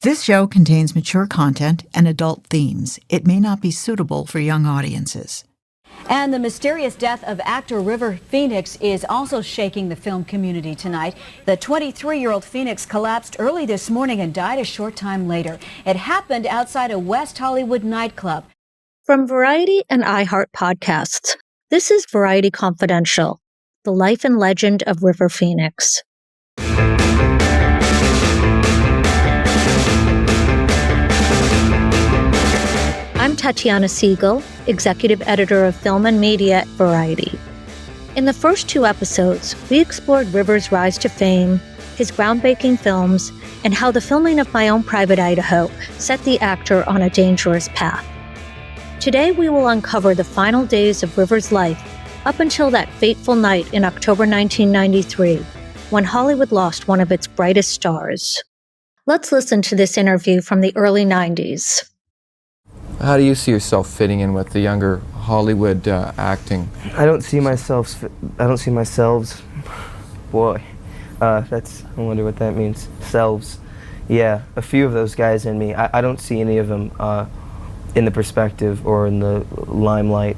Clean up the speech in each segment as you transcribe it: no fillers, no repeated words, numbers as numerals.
This show contains mature content and adult themes. It may not be suitable for young audiences. And the mysterious death of actor River Phoenix is also shaking the film community tonight. The 23-year-old Phoenix collapsed early this morning and died a short time later. It happened outside a West Hollywood nightclub. From Variety and iHeart podcasts, this is Variety Confidential, the life and legend of River Phoenix. I'm Tatiana Siegel, executive editor of film and media at Variety. In the first two episodes, we explored River's rise to fame, his groundbreaking films, and how the filming of My Own Private Idaho set the actor on a dangerous path. Today, we will uncover the final days of River's life up until that fateful night in October 1993, when Hollywood lost one of its brightest stars. Let's listen to this interview from the early 90s. How do you see yourself fitting in with the younger Hollywood acting? I don't see myself. Boy, I wonder what that means. Selves. Yeah, a few of those guys in me. I don't see any of them in the perspective or in the limelight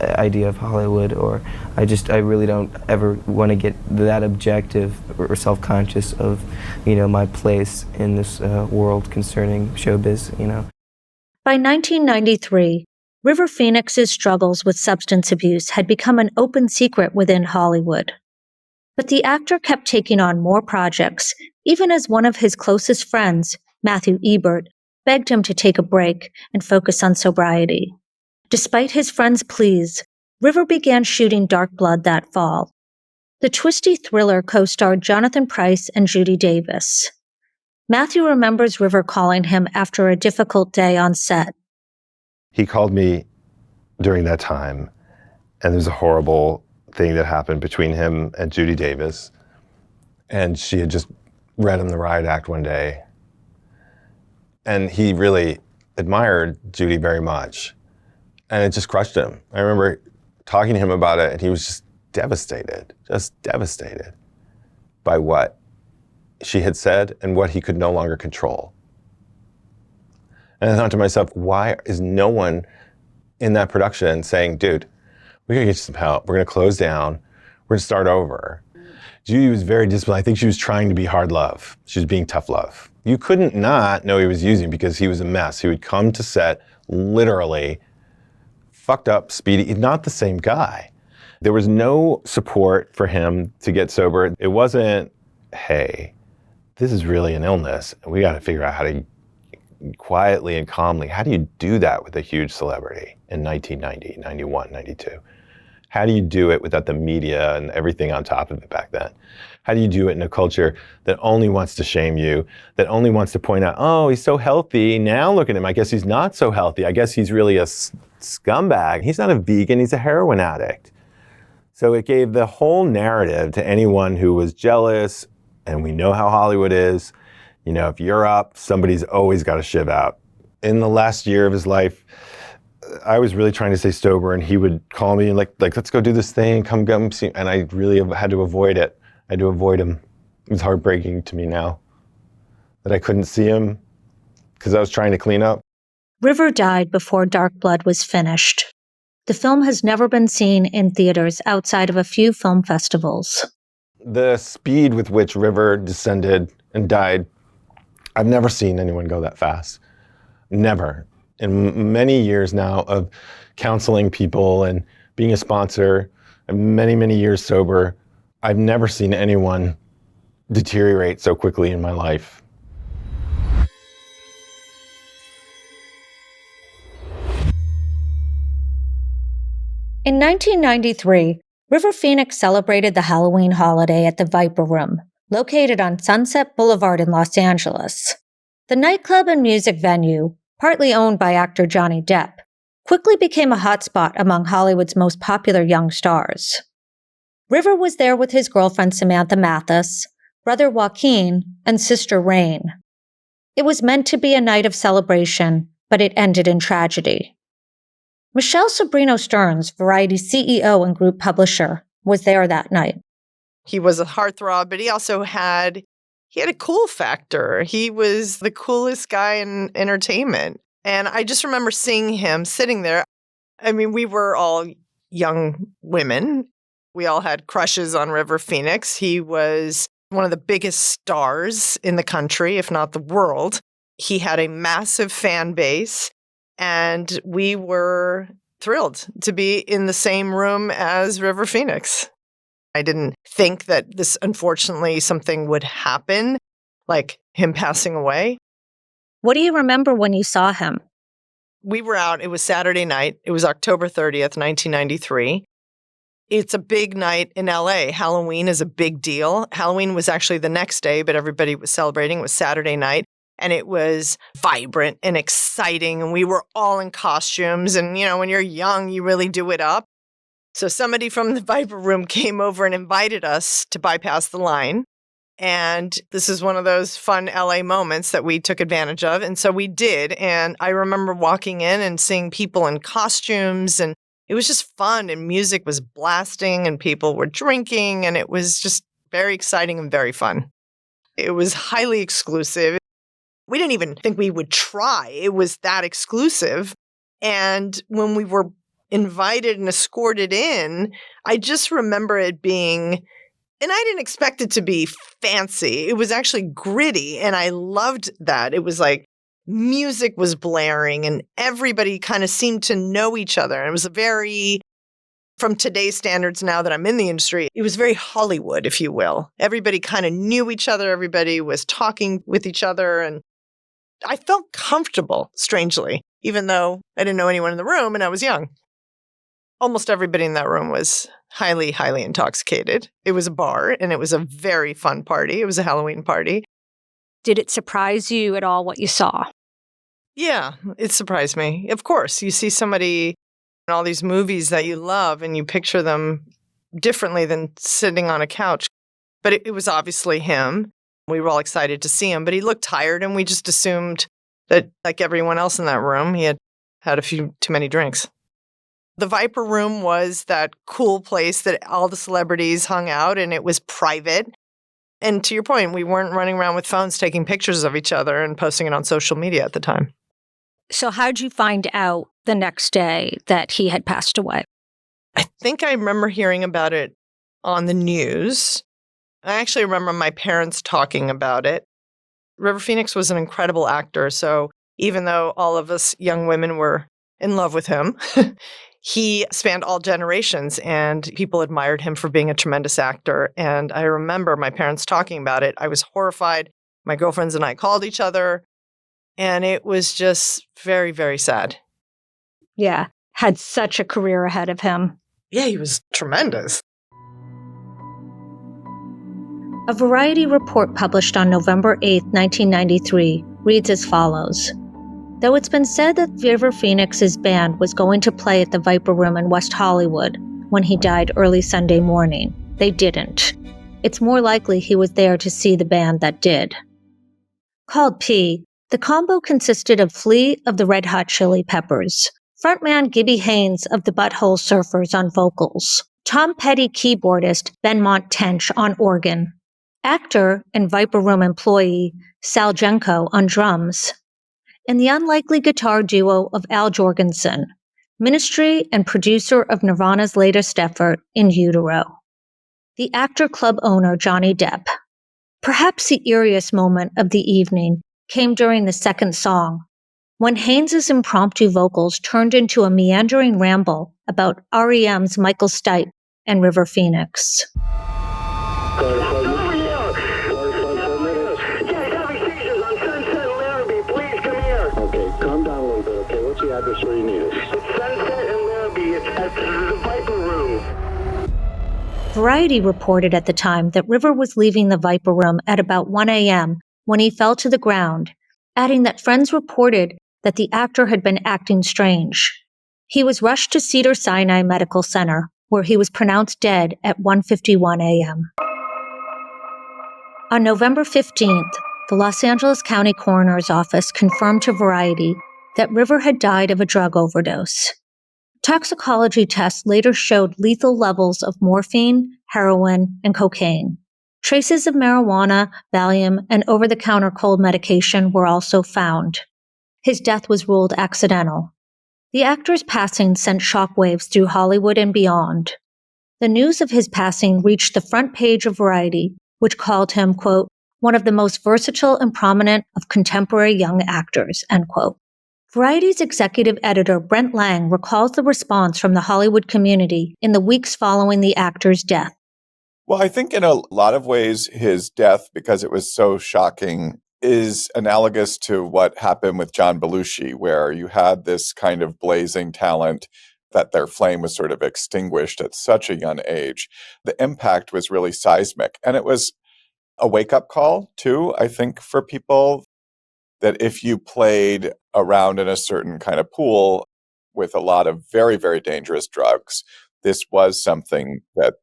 idea of Hollywood. Or I really don't ever want to get that objective or self-conscious of, my place in this world concerning showbiz. By 1993, River Phoenix's struggles with substance abuse had become an open secret within Hollywood. But the actor kept taking on more projects, even as one of his closest friends, Matthew Ebert, begged him to take a break and focus on sobriety. Despite his friend's pleas, River began shooting Dark Blood that fall. The twisty thriller co-starred Jonathan Pryce and Judy Davis. Matthew remembers River calling him after a difficult day on set. He called me during that time, and there was a horrible thing that happened between him and Judy Davis. And she had just read him the riot act one day. And he really admired Judy very much. And it just crushed him. I remember talking to him about it, and he was just devastated by what she had said and what he could no longer control. And I thought to myself, why is no one in that production saying, dude, we gotta get you some help. We're gonna close down. We're gonna start over. Judy was very disciplined. I think she was trying to be hard love. She was being tough love. You couldn't not know he was using because he was a mess. He would come to set literally fucked up, speedy, not the same guy. There was no support for him to get sober. It wasn't, hey, this is really an illness. We got to figure out how to quietly and calmly, how do you do that with a huge celebrity in 1990, 91, 92? How do you do it without the media and everything on top of it back then? How do you do it in a culture that only wants to shame you, that only wants to point out, oh, he's so healthy. Now look at him. I guess he's not so healthy. I guess he's really a scumbag. He's not a vegan. He's a heroin addict. So it gave the whole narrative to anyone who was jealous. And we know how Hollywood is. If you're up, somebody's always got a shiv out. In the last year of his life, I was really trying to stay sober, and he would call me and like, let's go do this thing, come see. And I really had to avoid it. I had to avoid him. It was heartbreaking to me now that I couldn't see him because I was trying to clean up. River died before Dark Blood was finished. The film has never been seen in theaters outside of a few film festivals. The speed with which River descended and died, I've never seen anyone go that fast. Never. In many years now of counseling people and being a sponsor, and many years sober, I've never seen anyone deteriorate so quickly in my life. In 1993, River Phoenix celebrated the Halloween holiday at the Viper Room, located on Sunset Boulevard in Los Angeles. The nightclub and music venue, partly owned by actor Johnny Depp, quickly became a hotspot among Hollywood's most popular young stars. River was there with his girlfriend Samantha Mathis, brother Joaquin, and sister Rain. It was meant to be a night of celebration, but it ended in tragedy. Michelle Sobrino Stearns, Variety's CEO and group publisher, was there that night. He was a heartthrob, but he also had he had a cool factor. He was the coolest guy in entertainment. And I just remember seeing him sitting there. I mean, we were all young women. We all had crushes on River Phoenix. He was one of the biggest stars in the country, if not the world. He had a massive fan base, and we were thrilled to be in the same room as River Phoenix. I didn't think that this, unfortunately, something would happen, like him passing away. What do you remember when you saw him? We were out. It was Saturday night. It was October 30th, 1993. It's a big night in LA. Halloween is a big deal. Halloween was actually the next day, but everybody was celebrating. It was Saturday night, and it was vibrant and exciting, and we were all in costumes. And, when you're young, you really do it up. So somebody from the Viper Room came over and invited us to bypass the line. And this is one of those fun LA moments that we took advantage of. And so we did. And I remember walking in and seeing people in costumes, and it was just fun, and music was blasting and people were drinking, and it was just very exciting and very fun. It was highly exclusive. We didn't even think we would try. It was that exclusive. And when we were invited and escorted in, I just remember it being, and I didn't expect it to be fancy. It was actually gritty, and I loved that. It was like music was blaring, and everybody kind of seemed to know each other. And it was from today's standards now that I'm in the industry, it was very Hollywood, if you will. Everybody kind of knew each other. Everybody was talking with each other, and I felt comfortable, strangely, even though I didn't know anyone in the room and I was young. Almost everybody in that room was highly, highly intoxicated. It was a bar, and it was a very fun party. It was a Halloween party. Did it surprise you at all what you saw? Yeah, it surprised me. Of course, you see somebody in all these movies that you love, and you picture them differently than sitting on a couch. But it was obviously him. We were all excited to see him, but he looked tired, and we just assumed that, like everyone else in that room, he had had a few too many drinks. The Viper Room was that cool place that all the celebrities hung out, and it was private. And to your point, we weren't running around with phones taking pictures of each other and posting it on social media at the time. So how'd you find out the next day that he had passed away? I think I remember hearing about it on the news. I actually remember my parents talking about it. River Phoenix was an incredible actor, so even though all of us young women were in love with him, he spanned all generations, and people admired him for being a tremendous actor. And I remember my parents talking about it. I was horrified. My girlfriends and I called each other, and it was just very, very sad. Yeah, had such a career ahead of him. Yeah, he was tremendous. A Variety report published on November 8, 1993, reads as follows. Though it's been said that River Phoenix's band was going to play at the Viper Room in West Hollywood when he died early Sunday morning, they didn't. It's more likely he was there to see the band that did. Called P, the combo consisted of Flea of the Red Hot Chili Peppers, frontman Gibby Haynes of the Butthole Surfers on vocals, Tom Petty keyboardist Benmont Tench on organ, actor and Viper Room employee Sal Jenko on drums, and the unlikely guitar duo of Al Jorgensen, ministry and producer of Nirvana's latest effort, In Utero. The actor club owner Johnny Depp. Perhaps the eeriest moment of the evening came during the second song, when Haynes's impromptu vocals turned into a meandering ramble about REM's Michael Stipe and River Phoenix. Address where you need us. Sunset and Larrabee. It's at the Viper Room. Variety reported at the time that River was leaving the Viper Room at about 1 a.m. when he fell to the ground, adding that friends reported that the actor had been acting strange. He was rushed to Cedars-Sinai Medical Center, where he was pronounced dead at 1:51 a.m. On November 15th, the Los Angeles County Coroner's Office confirmed to Variety that River had died of a drug overdose. Toxicology tests later showed lethal levels of morphine, heroin, and cocaine. Traces of marijuana, Valium, and over-the-counter cold medication were also found. His death was ruled accidental. The actor's passing sent shockwaves through Hollywood and beyond. The news of his passing reached the front page of Variety, which called him, quote, one of the most versatile and prominent of contemporary young actors, end quote. Variety's executive editor Brent Lang recalls the response from the Hollywood community in the weeks following the actor's death. Well, I think in a lot of ways, his death, because it was so shocking, is analogous to what happened with John Belushi, where you had this kind of blazing talent that their flame was sort of extinguished at such a young age. The impact was really seismic. And it was a wake-up call, too, I think, for people, that if you played around in a certain kind of pool with a lot of very, very dangerous drugs, this was something that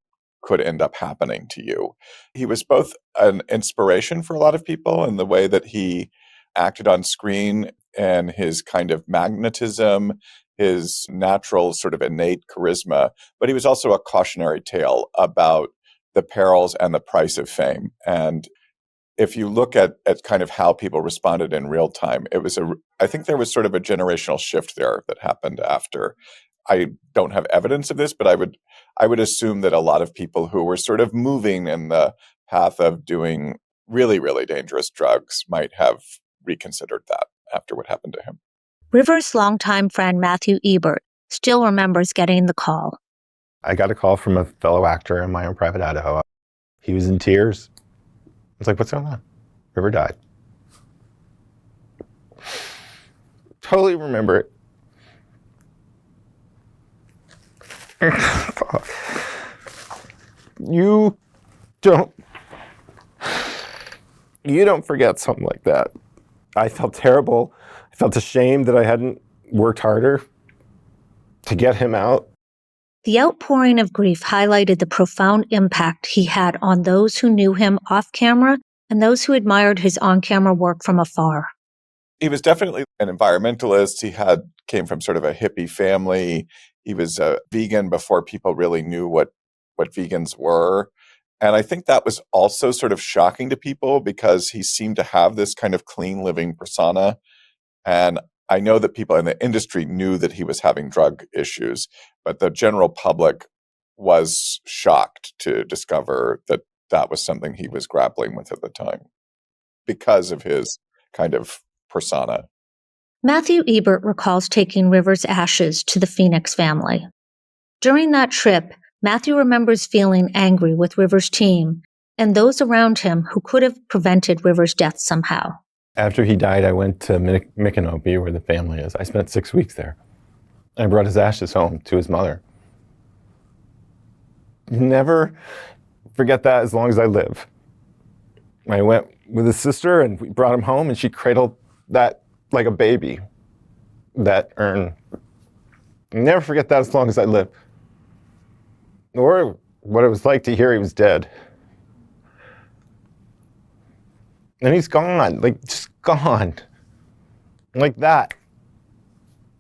could end up happening to you. He was both an inspiration for a lot of people in the way that he acted on screen and his kind of magnetism, his natural sort of innate charisma, but he was also a cautionary tale about the perils and the price of fame. And if you look at kind of how people responded in real time, I think there was sort of a generational shift there that happened after. I don't have evidence of this, but I would assume that a lot of people who were sort of moving in the path of doing really, really dangerous drugs might have reconsidered that after what happened to him. Rivers' longtime friend Matthew Ebert still remembers getting the call. I got a call from a fellow actor in my own private Idaho. He was in tears. I was like, what's going on? River died. Totally remember it. You don't forget something like that. I felt terrible. I felt ashamed that I hadn't worked harder to get him out. The outpouring of grief highlighted the profound impact he had on those who knew him off camera and those who admired his on-camera work from afar. He was definitely an environmentalist. He came from sort of a hippie family. He was a vegan before people really knew what vegans were. And I think that was also sort of shocking to people because he seemed to have this kind of clean living persona. And I know that people in the industry knew that he was having drug issues, but the general public was shocked to discover that that was something he was grappling with at the time because of his kind of persona. Matthew Ebert recalls taking Rivers' ashes to the Phoenix family. During that trip, Matthew remembers feeling angry with Rivers' team and those around him who could have prevented Rivers' death somehow. After he died, I went to Micanopy, where the family is. I spent 6 weeks there. I brought his ashes home to his mother. Never forget that as long as I live. I went with his sister and we brought him home and she cradled that like a baby, that urn. Never forget that as long as I live. Or what it was like to hear he was dead. And he's gone, just gone. Like that.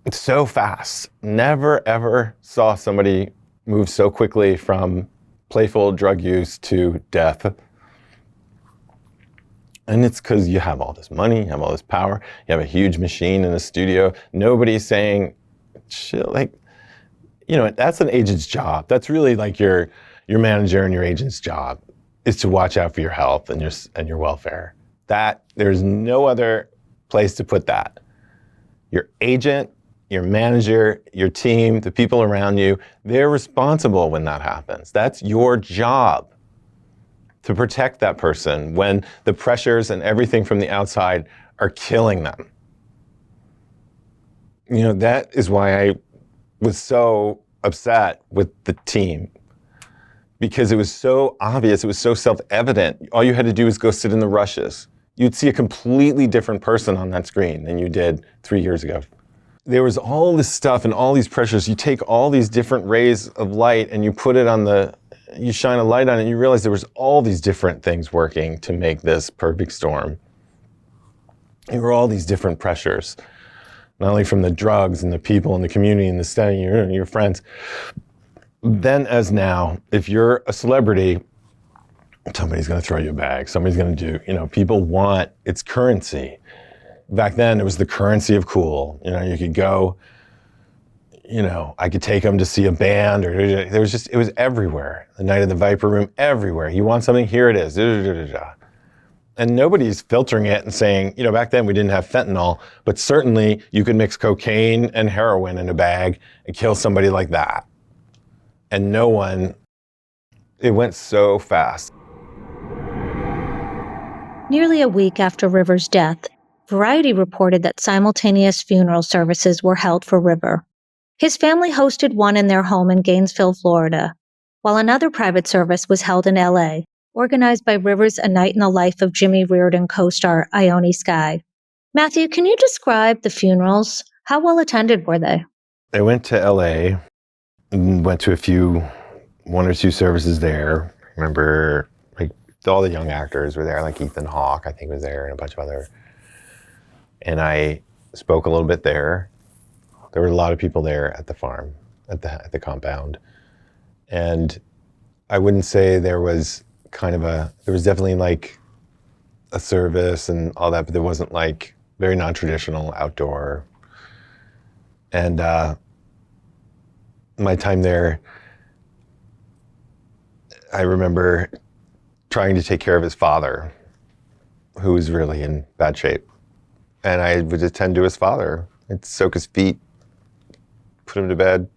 It's so fast. Never, ever saw somebody move so quickly from playful drug use to death. And it's because you have all this money, you have all this power, you have a huge machine in the studio. Nobody's saying, chill, that's an agent's job. That's really like your manager and your agent's job is to watch out for your health and your welfare. That there's no other place to put that. Your agent, your manager, your team, the people around you, they're responsible when that happens. That's your job to protect that person when the pressures and everything from the outside are killing them. That is why I was so upset with the team, because it was so obvious, it was so self-evident. All you had to do was go sit in the rushes. You'd see a completely different person on that screen than you did 3 years ago. There was all this stuff and all these pressures. You take all these different rays of light and you put it on you shine a light on it and you realize there was all these different things working to make this perfect storm. There were all these different pressures, not only from the drugs and the people and the community and the study, your friends. Then as now, if you're a celebrity somebody's going to throw you a bag. Somebody's going to do, people want, it's currency. Back then, it was the currency of cool. You could go, I could take them to see a band, or it was everywhere. The night of the Viper Room, everywhere. You want something? Here it is. And nobody's filtering it and saying, back then we didn't have fentanyl, but certainly you could mix cocaine and heroin in a bag and kill somebody like that. And it went so fast. Nearly a week after River's death, Variety reported that simultaneous funeral services were held for River. His family hosted one in their home in Gainesville, Florida, while another private service was held in L.A., organized by River's A Night in the Life of Jimmy Reardon co-star Ione Skye. Matthew, can you describe the funerals? How well attended were they? I went to L.A. and went to one or two services there. I remember all the young actors were there, like Ethan Hawke, I think, was there, and a bunch of other. And I spoke a little bit there. There were a lot of people there at the farm, at the compound. And I wouldn't say there was there was definitely like a service and all that, but there wasn't like very non-traditional outdoor. And my time there, I remember trying to take care of his father, who was really in bad shape. And I would attend to his father. I'd soak his feet, put him to bed.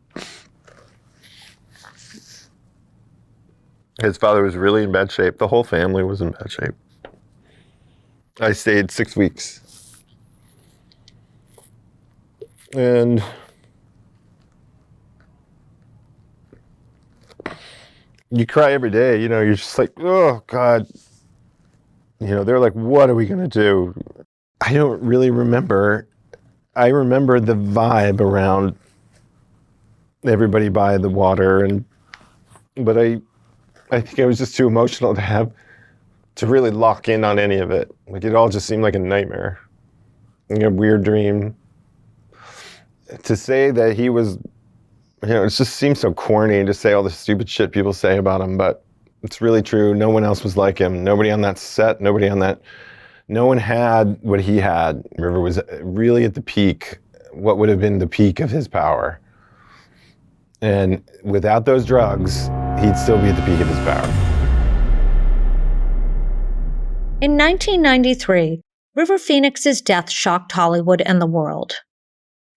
His father was really in bad shape. The whole family was in bad shape. I stayed 6 weeks. And you cry every day, you're just like, oh God. They're like, what are we gonna do? I don't really remember. I remember the vibe around everybody by the water, but I think I was just too emotional to really lock in on any of it. Like, it all just seemed like a nightmare, a weird dream. To say that he was, it just seems so corny to say all the stupid shit people say about him, but it's really true. No one else was like him. Nobody on that set, no one had what he had. River was really at the peak, what would have been the peak of his power. And without those drugs, he'd still be at the peak of his power. In 1993, River Phoenix's death shocked Hollywood and the world.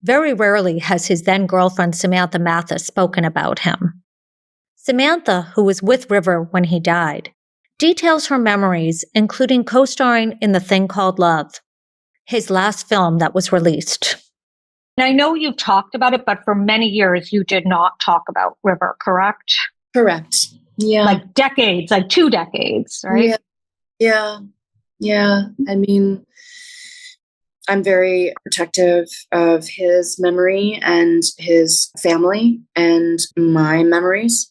Very rarely has his then-girlfriend Samantha Mathis spoken about him. Samantha, who was with River when he died, details her memories, including co-starring in The Thing Called Love, his last film that was released. And I know you've talked about it, but for many years you did not talk about River, correct? Correct. Yeah. Like decades, like 2 decades, right? Yeah. I mean, I'm very protective of his memory and his family and my memories.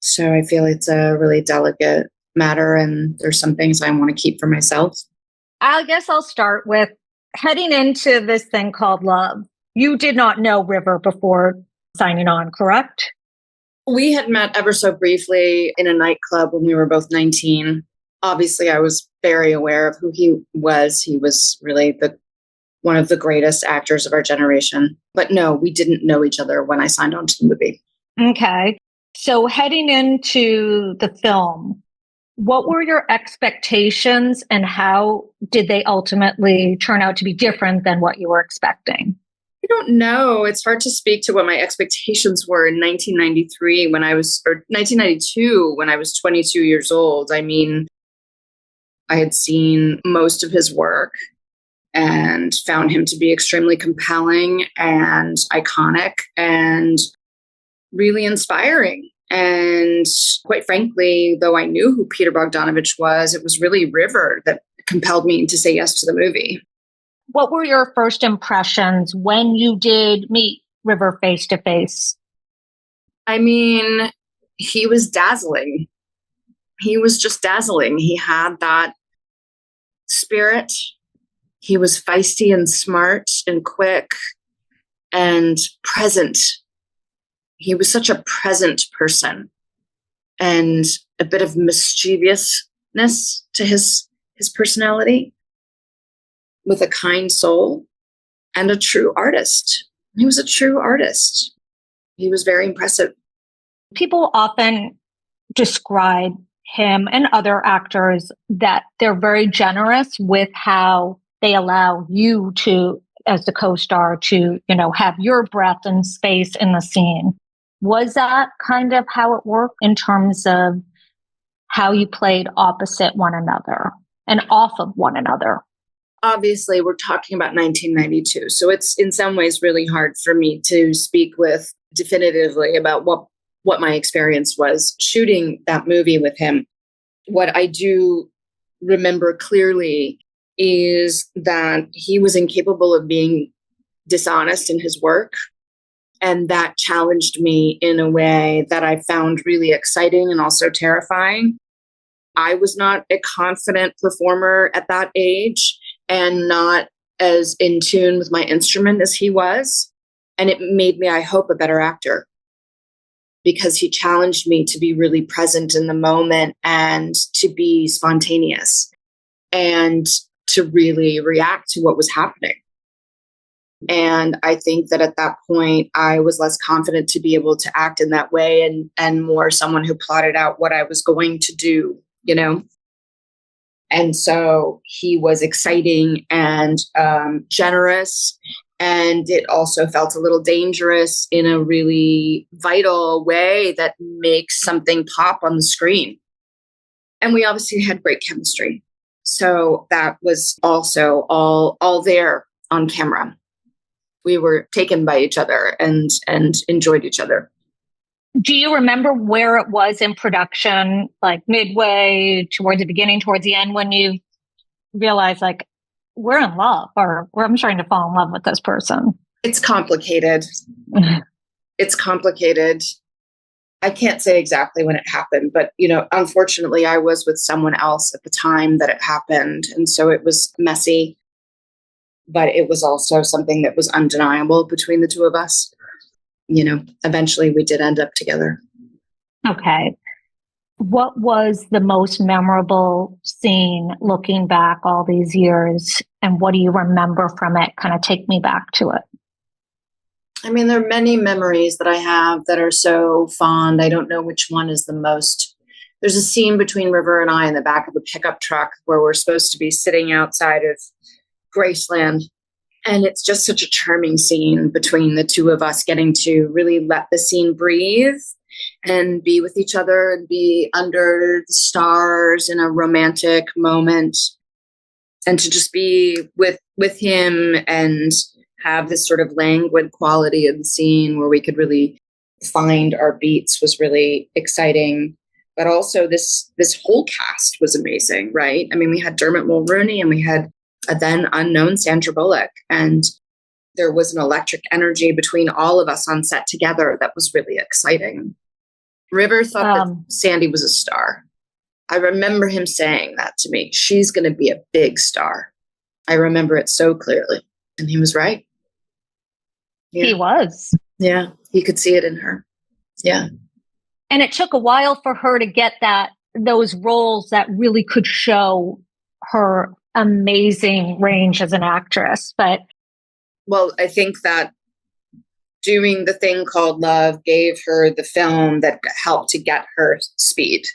So I feel it's a really delicate matter, and there's some things I want to keep for myself. I guess I'll start with heading into this thing called love. You did not know River before signing on, correct? We had met ever so briefly in a nightclub when we were both 19. Obviously, I was very aware of who he was. He was really one of the greatest actors of our generation. But no, we didn't know each other when I signed on to the movie. Okay. So heading into the film, what were your expectations and how did they ultimately turn out to be different than what you were expecting? I don't know. It's hard to speak to what my expectations were in 1992 when I was 22 years old. I mean, I had seen most of his work and found him to be extremely compelling and iconic and really inspiring. And quite frankly, though I knew who Peter Bogdanovich was, it was really River that compelled me to say yes to the movie. What were your first impressions when you did meet River face to face? I mean, he was dazzling. He was just dazzling. He had that spirit. He was feisty and smart and quick and present. He was such a present person. And a bit of mischievousness to his personality, with a kind soul and a true artist. He was a true artist. He was very impressive. People often describe him and other actors that they're very generous with how they allow you to, as the co-star, to, have your breath and space in the scene. Was that kind of how it worked in terms of how you played opposite one another and off of one another? Obviously, we're talking about 1992, so it's in some ways really hard for me to speak with definitively about what my experience was shooting that movie with him. What I do remember clearly is that he was incapable of being dishonest in his work. And that challenged me in a way that I found really exciting and also terrifying. I was not a confident performer at that age and not as in tune with my instrument as he was. And it made me, I hope, a better actor, because he challenged me to be really present in the moment and to be spontaneous and to really react to what was happening. And I think that at that point, I was less confident to be able to act in that way and more someone who plotted out what I was going to do, And so he was exciting and generous. And it also felt a little dangerous in a really vital way that makes something pop on the screen. And we obviously had great chemistry. So that was also all there on camera. We were taken by each other and enjoyed each other. Do you remember where it was in production, like midway, towards the beginning, towards the end, when you realized, like, we're in love, or I'm starting to fall in love with this person? It's complicated. It's complicated. I can't say exactly when it happened, but, unfortunately, I was with someone else at the time that it happened. And so it was messy, but it was also something that was undeniable between the two of us. Eventually we did end up together. Okay. What was the most memorable scene looking back all these years? And what do you remember from it? Kind of take me back to it. I mean, there are many memories that I have that are so fond. I don't know which one is the most. There's a scene between River and I in the back of a pickup truck where we're supposed to be sitting outside of Graceland. And it's just such a charming scene between the two of us, getting to really let the scene breathe and be with each other and be under the stars in a romantic moment, and to just be with him and have this sort of languid quality of the scene where we could really find our beats was really exciting. But also this whole cast was amazing, right? I mean, we had Dermot Mulroney and we had a then unknown Sandra Bullock. And there was an electric energy between all of us on set together that was really exciting. River thought that Sandy was a star. I remember him saying that to me. She's going to be a big star. I remember it so clearly. And he was right. Yeah. He was. Yeah, he could see it in her. Yeah. And it took a while for her to get those roles that really could show her amazing range as an actress. But well, I think that doing the thing called Love gave her the film that helped to get her speed.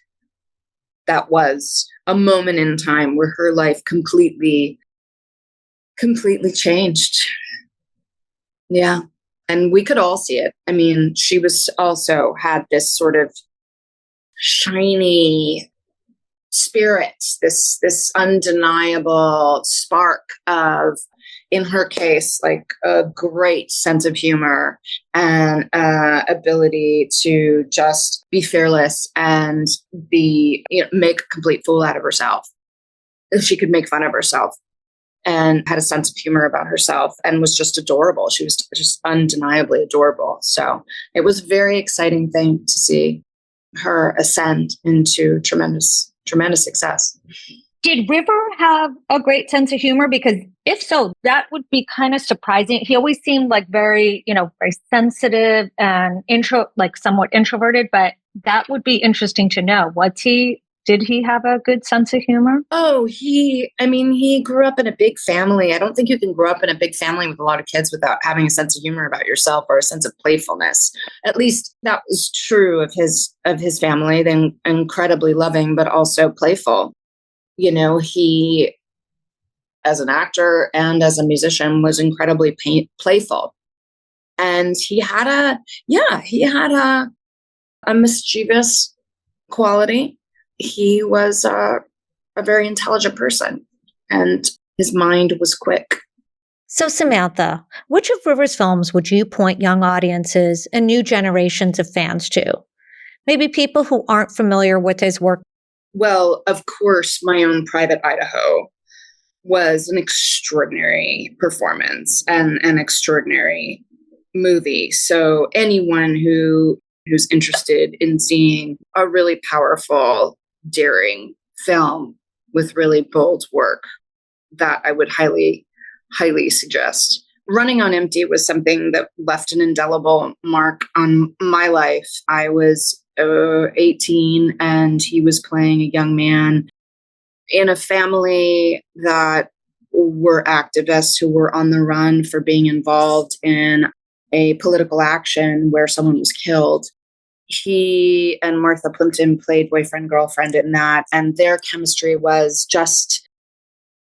That was a moment in time where her life completely changed. Yeah. And we could all see it. I mean, she was also had this sort of shiny spirit, this undeniable spark of, in her case, like a great sense of humor and ability to just be fearless and make a complete fool out of herself. She could make fun of herself and had a sense of humor about herself and was just adorable. She was just undeniably adorable. So it was a very exciting thing to see her ascend into tremendous success. Did River have a great sense of humor? Because if so, that would be kind of surprising. He always seemed like very, very sensitive and somewhat introverted, but That would be interesting to know. Did he have a good sense of humor? Oh, he grew up in a big family. I don't think you can grow up in a big family with a lot of kids without having a sense of humor about yourself or a sense of playfulness. At least that was true of his family. Then incredibly loving, but also playful. He, as an actor and as a musician, was incredibly playful. And he had a mischievous quality. He was a very intelligent person, and his mind was quick. So, Samantha, which of Rivers' films would you point young audiences and new generations of fans to? Maybe people who aren't familiar with his work. Well, of course, My Own Private Idaho was an extraordinary performance and an extraordinary movie. So anyone who's interested in seeing a really powerful, daring film with really bold work, that I would highly, highly suggest. Running on Empty was something that left an indelible mark on my life. I was 18 and he was playing a young man in a family that were activists who were on the run for being involved in a political action where someone was killed. He and Martha Plimpton played boyfriend-girlfriend in that, and their chemistry was just,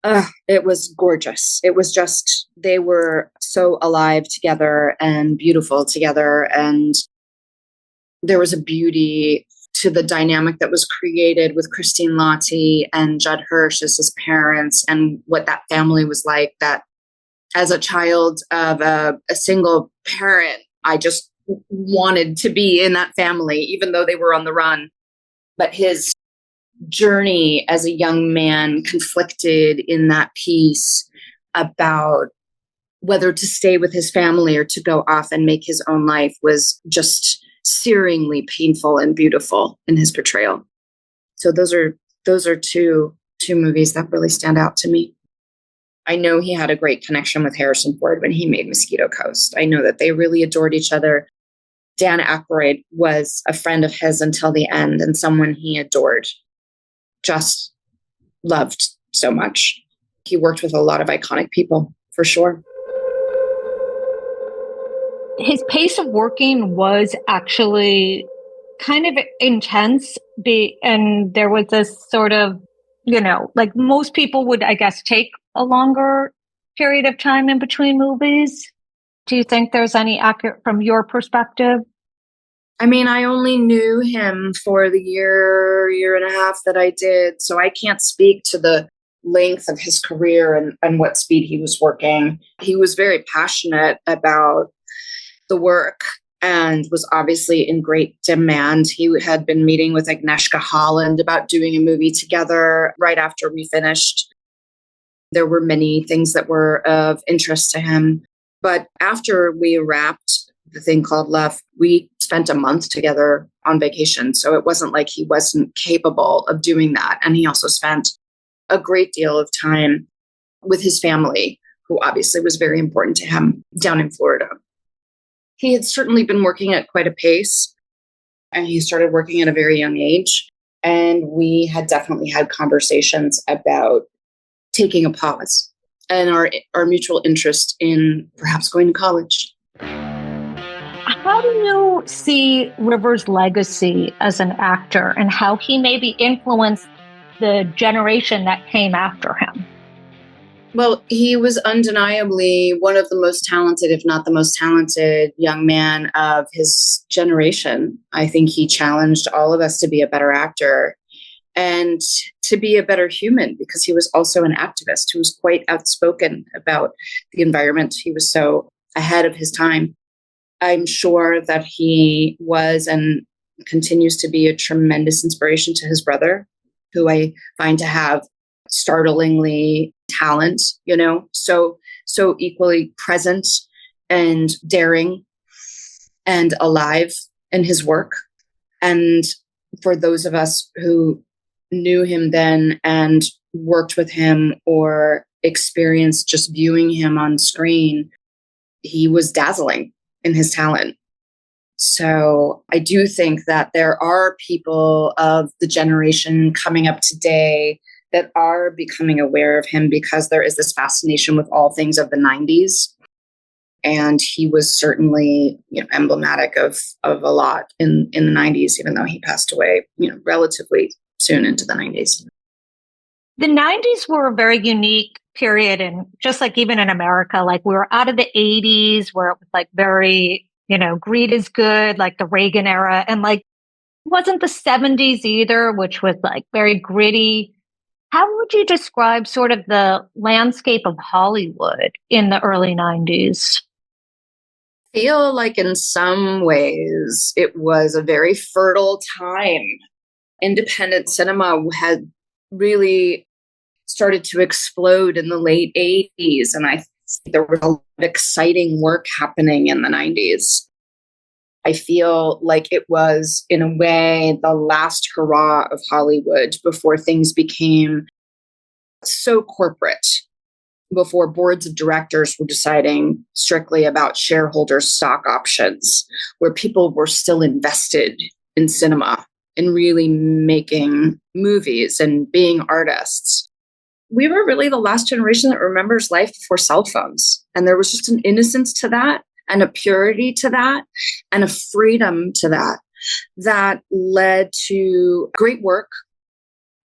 it was gorgeous. It was just, they were so alive together and beautiful together, and there was a beauty to the dynamic that was created with Christine Lottie and Judd Hirsch as his parents, and what that family was like. That as a child of a single parent, I just wanted to be in that family, even though they were on the run. But his journey as a young man conflicted in that piece about whether to stay with his family or to go off and make his own life was just searingly painful and beautiful in his portrayal. So those are two movies that really stand out to me. I know he had a great connection with Harrison Ford when he made Mosquito Coast. I know that they really adored each other. Dan Aykroyd was a friend of his until the end, and someone he adored, just loved so much. He worked with a lot of iconic people, for sure. His pace of working was actually kind of intense, and there was this sort of, like most people would, I guess, take a longer period of time in between movies. Do you think there's any accurate from your perspective? I mean, I only knew him for the year and a half that I did, so I can't speak to the length of his career and what speed he was working. He was very passionate about the work and was obviously in great demand. He had been meeting with Agnieszka Holland about doing a movie together right after we finished. There were many things that were of interest to him. But after we wrapped the thing called Love, we spent a month together on vacation. So it wasn't like he wasn't capable of doing that. And he also spent a great deal of time with his family, who obviously was very important to him, down in Florida. He had certainly been working at quite a pace, and he started working at a very young age. And we had definitely had conversations about taking a pause and our mutual interest in perhaps going to college. How do you see Rivers' legacy as an actor and how he maybe influenced the generation that came after him? Well, he was undeniably one of the most talented, if not the most talented young man of his generation. I think he challenged all of us to be a better actor and to be a better human, because he was also an activist who was quite outspoken about the environment. He was so ahead of his time. I'm sure that he was and continues to be a tremendous inspiration to his brother, who I find to have startlingly talent, so equally present and daring and alive in his work. And for those of us who knew him then and worked with him or experienced just viewing him on screen, he was dazzling in his talent. So I do think that there are people of the generation coming up today that are becoming aware of him because there is this fascination with all things of the 90s. And he was certainly, emblematic of a lot in the 90s, even though he passed away, relatively soon into the 90s. The 90s were a very unique period. And just like even in America, like we were out of the 80s where it was like very, greed is good, like the Reagan era. And like, it wasn't the 70s either, which was like very gritty. How would you describe sort of the landscape of Hollywood in the early 90s? I feel like in some ways it was a very fertile time. Independent cinema had really started to explode in the late 80s. And I think there was a lot of exciting work happening in the 90s. I feel like it was, in a way, the last hurrah of Hollywood before things became so corporate, before boards of directors were deciding strictly about shareholder stock options, where people were still invested in cinema and really making movies and being artists. We were really the last generation that remembers life before cell phones. And there was just an innocence to that, and a purity to that, and a freedom to that, that led to great work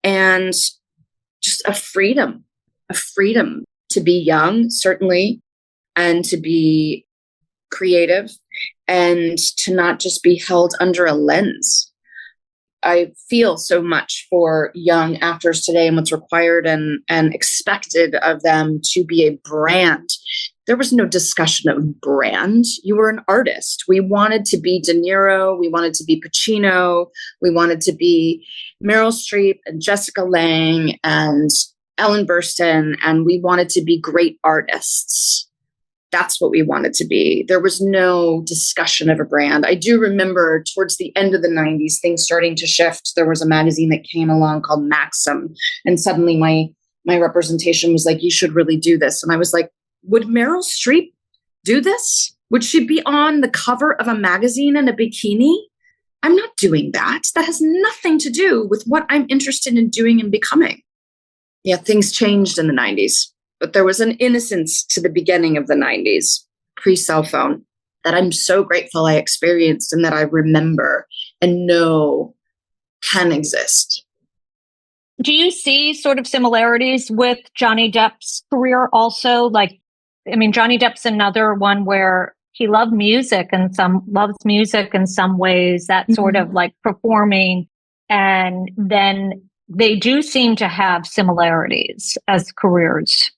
and just a freedom to be young, certainly, and to be creative, and to not just be held under a lens. I feel so much for young actors today and what's required and expected of them to be a brand. There was no discussion of brand. You were an artist. We wanted to be De Niro. We wanted to be Pacino. We wanted to be Meryl Streep and Jessica Lange and Ellen Burstyn. And we wanted to be great artists. That's what we wanted to be. There was no discussion of a brand. I do remember towards the end of the 90s, things starting to shift. There was a magazine that came along called Maxim. And suddenly my representation was like, you should really do this. And I was like, would Meryl Streep do this? Would she be on the cover of a magazine in a bikini? I'm not doing that. That has nothing to do with what I'm interested in doing and becoming. Yeah, things changed in the 90s. But there was an innocence to the beginning of the 90s, pre-cell phone, that I'm so grateful I experienced and that I remember and know can exist. Do you see sort of similarities with Johnny Depp's career also? Like, I mean, Johnny Depp's another one where he loves music in some ways, that sort of like performing. And then they do seem to have similarities as careers.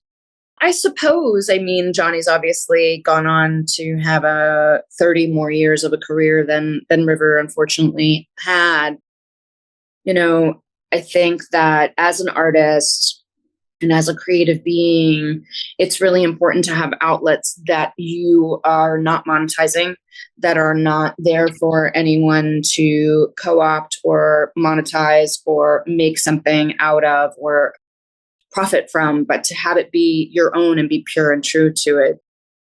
I suppose, Johnny's obviously gone on to have 30 more years of a career than River unfortunately had. I think that as an artist and as a creative being, it's really important to have outlets that you are not monetizing, that are not there for anyone to co-opt or monetize or make something out of or profit from, but to have it be your own and be pure and true to it.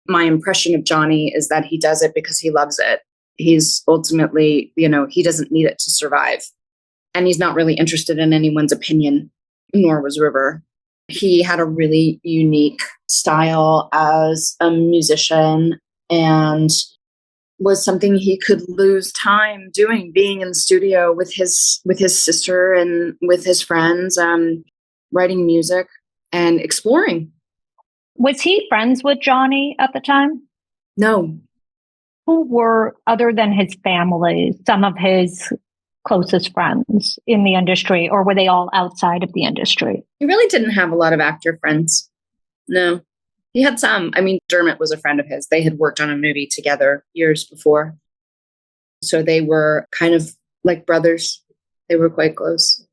My impression of Johnny is that he does it because he loves it. He's ultimately, he doesn't need it to survive. And he's not really interested in anyone's opinion, nor was River. He had a really unique style as a musician and was something he could lose time doing, being in the studio with his sister and with his friends, writing music and exploring. Was he friends with Johnny at the time? No. Who were, other than his family, some of his closest friends in the industry, or were they all outside of the industry? He really didn't have a lot of actor friends. No. He had some. Dermot was a friend of his. They had worked on a movie together years before. So they were kind of like brothers. They were quite close.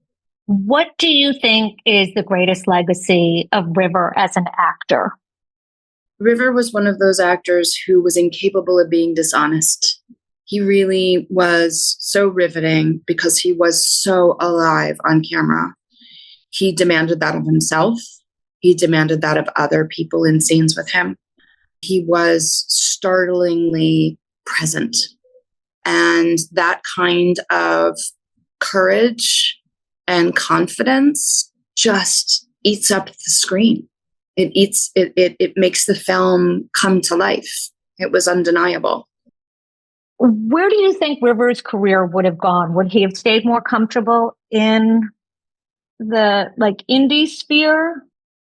What do you think is the greatest legacy of River as an actor? River was one of those actors who was incapable of being dishonest. He really was so riveting because he was so alive on camera. He demanded that of himself. He demanded that of other people in scenes with him. He was startlingly present. And that kind of courage and confidence just eats up the screen. It makes the film come to life. It was undeniable. Where do you think River's career would have gone? Would he have stayed more comfortable in the indie sphere?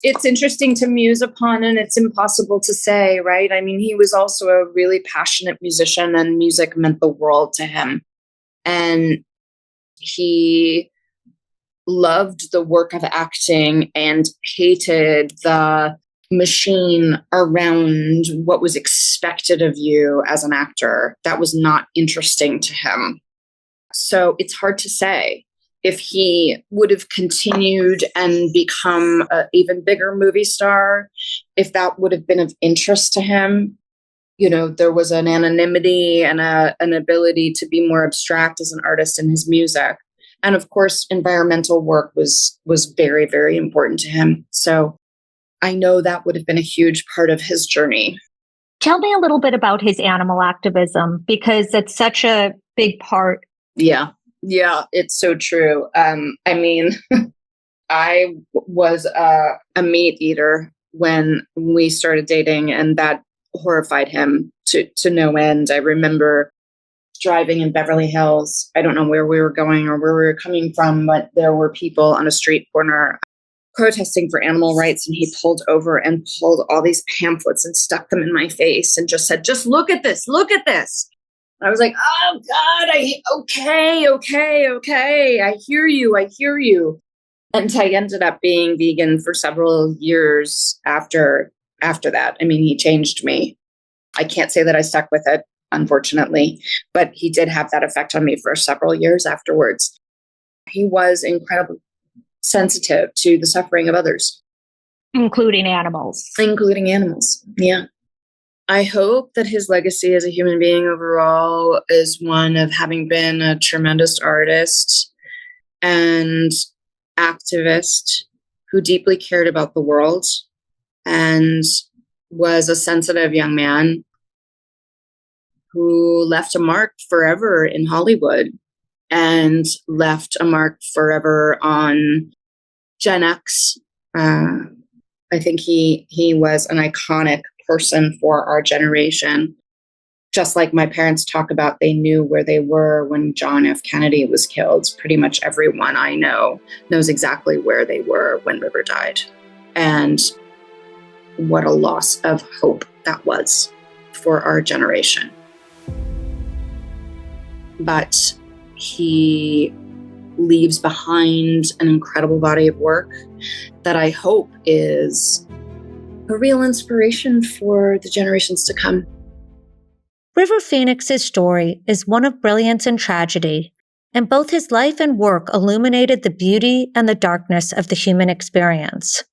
It's interesting to muse upon, and it's impossible to say, right? I mean, he was also a really passionate musician, and music meant the world to him. And he loved the work of acting and hated the machine around what was expected of you as an actor. That was not interesting to him. So it's hard to say if he would have continued and become an even bigger movie star, if that would have been of interest to him. You know, there was an anonymity and an ability to be more abstract as an artist in his music. And of course, environmental work was very, very important to him. So I know that would have been a huge part of his journey. Tell me a little bit about his animal activism, because it's such a big part. Yeah, it's so true. I mean, I was a meat eater when we started dating, and that horrified him to no end. I remember driving in Beverly Hills. I don't know where we were going or where we were coming from, but there were people on a street corner protesting for animal rights, and he pulled over and pulled all these pamphlets and stuck them in my face and just said, "Just look at this, look at this." I was like, "Oh God, okay. I hear you. And I ended up being vegan for several years after that. I mean, he changed me. I can't say that I stuck with it, unfortunately, but he did have that effect on me for several years afterwards. He was incredibly sensitive to the suffering of others. Including animals. Yeah. I hope that his legacy as a human being overall is one of having been a tremendous artist and activist who deeply cared about the world and was a sensitive young man who left a mark forever in Hollywood and left a mark forever on Gen X. I think he was an iconic person for our generation. Just like my parents talk about, they knew where they were when John F. Kennedy was killed. Pretty much everyone I know knows exactly where they were when River died. And what a loss of hope that was for our generation. But he leaves behind an incredible body of work that I hope is a real inspiration for the generations to come. River Phoenix's story is one of brilliance and tragedy, and both his life and work illuminated the beauty and the darkness of the human experience.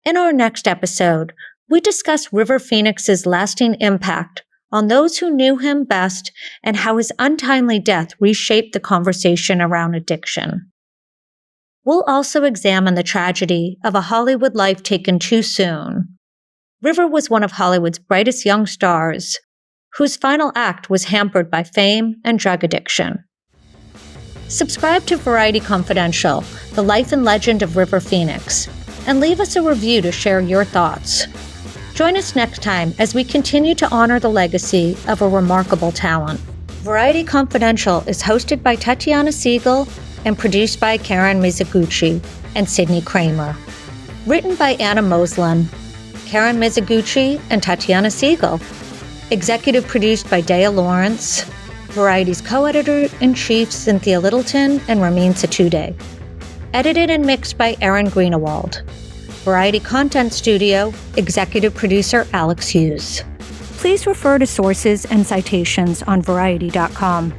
In our next episode, we discuss River Phoenix's lasting impact on those who knew him best and how his untimely death reshaped the conversation around addiction. We'll also examine the tragedy of a Hollywood life taken too soon. River was one of Hollywood's brightest young stars, whose final act was hampered by fame and drug addiction. Subscribe to Variety Confidential, the life and legend of River Phoenix, and leave us a review to share your thoughts. Join us next time as we continue to honor the legacy of a remarkable talent. Variety Confidential is hosted by Tatiana Siegel and produced by Karen Mizuguchi and Sydney Kramer. Written by Anna Moslin, Karen Mizuguchi, and Tatiana Siegel. Executive produced by Dea Lawrence. Variety's co-editor-in-chief Cynthia Littleton and Ramin Satude. Edited and mixed by Aaron Greenewald. Variety Content Studio, executive producer Alex Hughes. Please refer to sources and citations on Variety.com.